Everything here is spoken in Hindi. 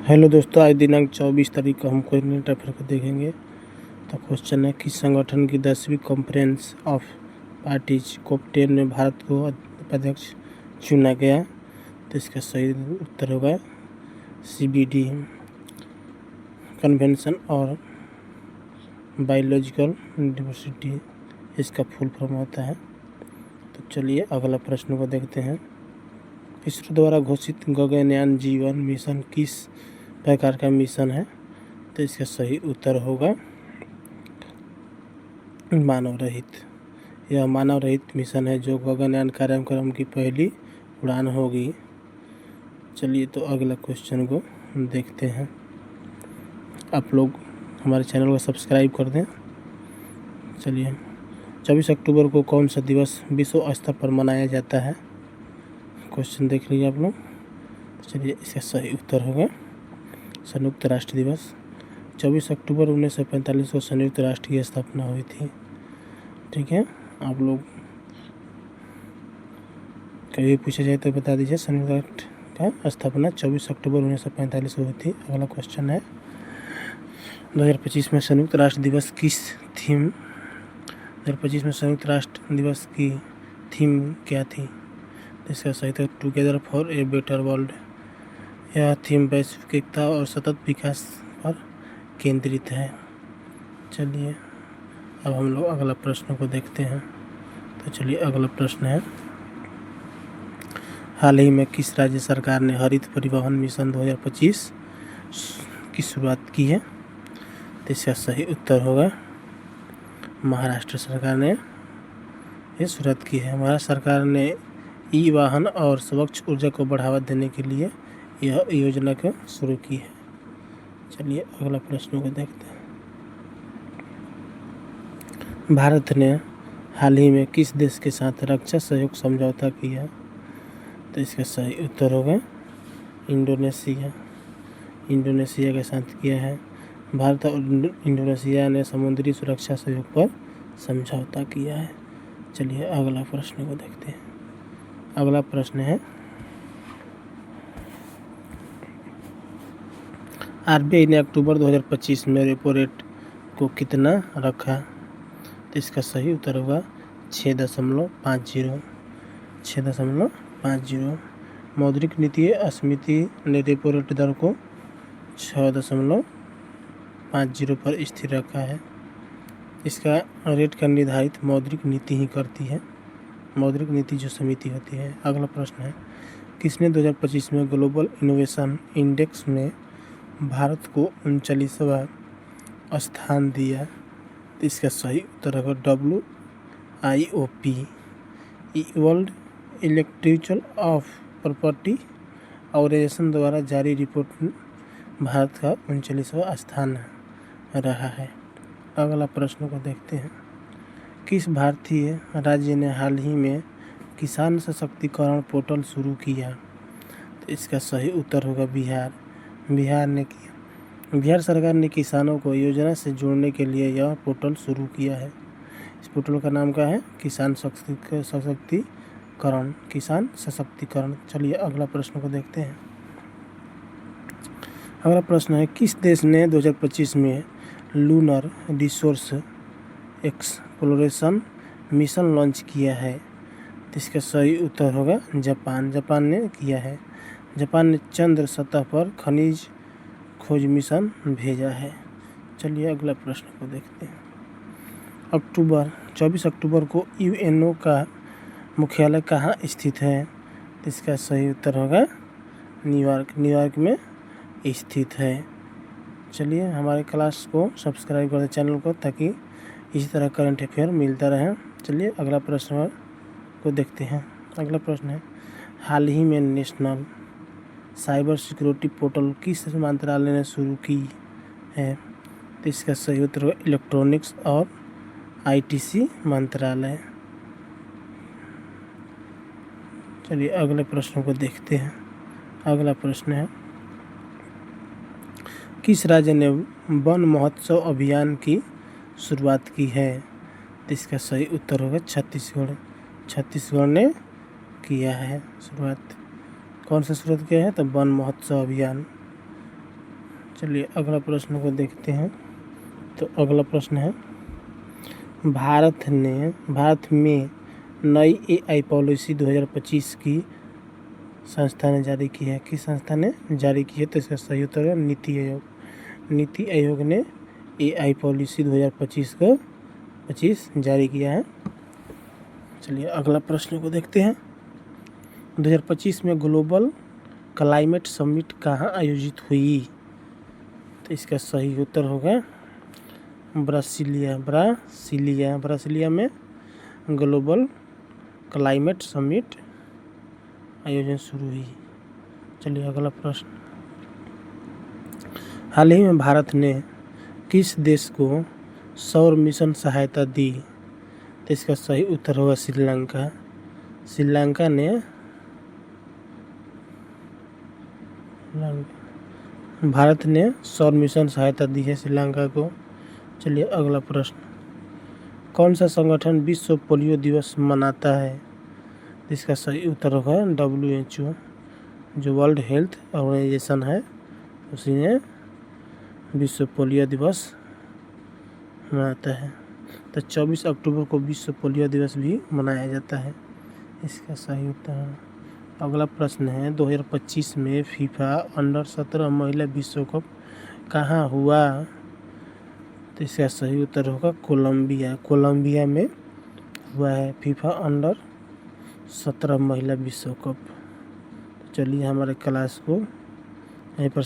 हेलो दोस्तों, आज दिनांक 24 तारीख को हम करंट अफेयर को देखेंगे। तो क्वेश्चन है कि संगठन की 10वीं कॉन्फ्रेंस ऑफ पार्टीज COP10 में भारत को उपाध्यक्ष चुना गया। तो इसका सही उत्तर होगा CBD कन्वेंशन और बायोलॉजिकल डाइवर्सिटी, इसका फुल फॉर्म होता है। तो चलिए अगला प्रश्न को देखते हैं। इसरो द्वारा घोषित गगनयान जीवन मिशन किस प्रकार का मिशन है? तो इसका सही उत्तर होगा मानव रहित। यह मानव रहित मिशन है जो गगनयान कार्यक्रम की पहली उड़ान होगी। चलिए तो अगला क्वेश्चन को देखते हैं। आप लोग हमारे चैनल को सब्सक्राइब कर दें। चलिए 24 अक्टूबर को कौन सा दिवस विश्व स्तर पर मनाया जाता है? क्वेश्चन देख लीजिए आप लोग। चलिए इसका सही उत्तर होगा संयुक्त राष्ट्र दिवस। 24 अक्टूबर 1945 को संयुक्त राष्ट्र की स्थापना हुई थी। ठीक है, आप लोग कभी पूछा जाए तो बता दीजिए संयुक्त राष्ट्र का स्थापना 24 अक्टूबर 1945 को हुई थी। अगला क्वेश्चन है 2025 में संयुक्त राष्ट्र दिवस किस थीम 2025 में संयुक्त राष्ट्र दिवस की थीम क्या थी? इसका सही उत्तर together for a better world. यह थीम वैश्विक एकता और सतत विकास पर केंद्रित है। चलिए अब हम लोग अगला प्रश्न को देखते हैं। तो चलिए अगला प्रश्न है, हाल ही में किस राज्य सरकार ने हरित परिवहन मिशन 2025 की शुरुआत की है? तो इसका सही उत्तर होगा महाराष्ट्र सरकार ने ये शुरुआत की है। महाराष्ट्र सरकार ने ई वाहन और स्वच्छ ऊर्जा को बढ़ावा देने के लिए यह योजना को शुरू की है। चलिए अगला प्रश्न को देखते हैं। भारत ने हाल ही में किस देश के साथ रक्षा सहयोग समझौता किया? तो इसका सही उत्तर होगा इंडोनेशिया। इंडोनेशिया के साथ किया है। भारत और इंडोनेशिया ने समुद्री सुरक्षा सहयोग पर समझौता किया है। चलिए अगला प्रश्न को देखते हैं। अगला प्रश्न है, RBI ने अक्टूबर 2025 में रेपो रेट को कितना रखा? तो इसका सही उत्तर होगा 6.50। 6.50। मौद्रिक नीति समिति ने रेपो रेट दर को 6.50 पर स्थिर रखा है। इसका रेट का निर्धारित मौद्रिक नीति ही करती है, मौद्रिक नीति जो समिति होती है। अगला प्रश्न है, किसने 2025 में ग्लोबल इनोवेशन इंडेक्स में भारत को 39वां स्थान दिया? तो इसका सही उत्तर होगा WIOP world intellectual of property organisation द्वारा जारी रिपोर्ट में भारत का 39वां स्थान रहा है। अगला प्रश्न को देखते हैं। किस भारतीय राज्य ने हाल ही में किसान सशक्तिकरण पोर्टल शुरू किया? तो इसका सही उत्तर होगा बिहार। बिहार ने किया। बिहार सरकार ने किसानों को योजना से जोड़ने के लिए यह पोर्टल शुरू किया है। इस पोर्टल का नाम क्या है? किसान सशक्तिकरण। किसान सशक्तिकरण। चलिए अगला प्रश्न को देखते हैं। अगला प्रश्न है, किस देश ने 2025 में lunar resource exploration mission launch किया है? तो इसका सही उत्तर होगा जापान। जापान ने किया है। जापान ने चंद्र सतह पर खनिज खोज मिशन भेजा है। चलिए अगला प्रश्न को देखते हैं। 24 अक्टूबर को UNO का मुख्यालय कहाँ स्थित है? तो इसका सही उत्तर होगा न्यूयॉर्क। न्यूयॉर्क में स्थित है। चलिए हमारे क्लास को सब्सक्राइब कर दें, चैनल को, ताकि इसी तरह करंट अफेयर मिलता रहे। चलिए अगला प्रश्न को देखते हैं। अगला प्रश्न है, हाल ही में नेशनल साइबर सिक्योरिटी पोर्टल किस मंत्रालय ने शुरू की है? तो इसका सही उत्तर है इलेक्ट्रॉनिक्स और ITC मंत्रालय। चलिए अगले प्रश्न को देखते हैं। अगला प्रश्न है, किस राज्य ने वन महोत्सव अभियान की शुरुआत की है? तो इसका सही उत्तर होगा छत्तीसगढ़। छत्तीसगढ़ ने किया है शुरुआत। कौन सा शुरुआत किया है? तो वन महोत्सव अभियान। चलिए अगला प्रश्न को देखते हैं। तो अगला प्रश्न है, भारत में नई AI पॉलिसी 2025 की संस्था ने जारी की है। किस संस्था ने जारी की है? तो इसका सही उत्तर है नीति आयोग। नीति आयोग ने AI पॉलिसी 2025 जारी किया है। चलिए अगला प्रश्न को देखते हैं। 2025 में ग्लोबल क्लाइमेट समिट कहाँ आयोजित हुई? तो इसका सही उत्तर होगा ब्रासीलिया में ग्लोबल क्लाइमेट समिट आयोजन शुरू हुई। चलिए अगला प्रश्न, हाल ही में भारत ने किस देश को सौर मिशन सहायता दी? तो इसका सही उत्तर होगा श्रीलंका। श्रीलंका ने भारत ने सौर मिशन सहायता दी है श्रीलंका को। चलिए अगला प्रश्न, कौन सा संगठन विश्व पोलियो दिवस मनाता है? इसका सही उत्तर होगा WHO, जो वर्ल्ड हेल्थ ऑर्गेनाइजेशन है, उसी ने विश्व पोलियो दिवस मनाता है। तो 24 अक्टूबर को विश्व पोलियो दिवस भी मनाया जाता है। इसका सही उत्तर है। अगला प्रश्न है, 2025 में फीफा अंडर 17 महिला विश्व कप कहाँ हुआ? तो इसका सही उत्तर होगा कोलंबिया में हुआ है फीफा अंडर 17 महिला विश्व कप। चलिए हमारे क्लास को यहीं पर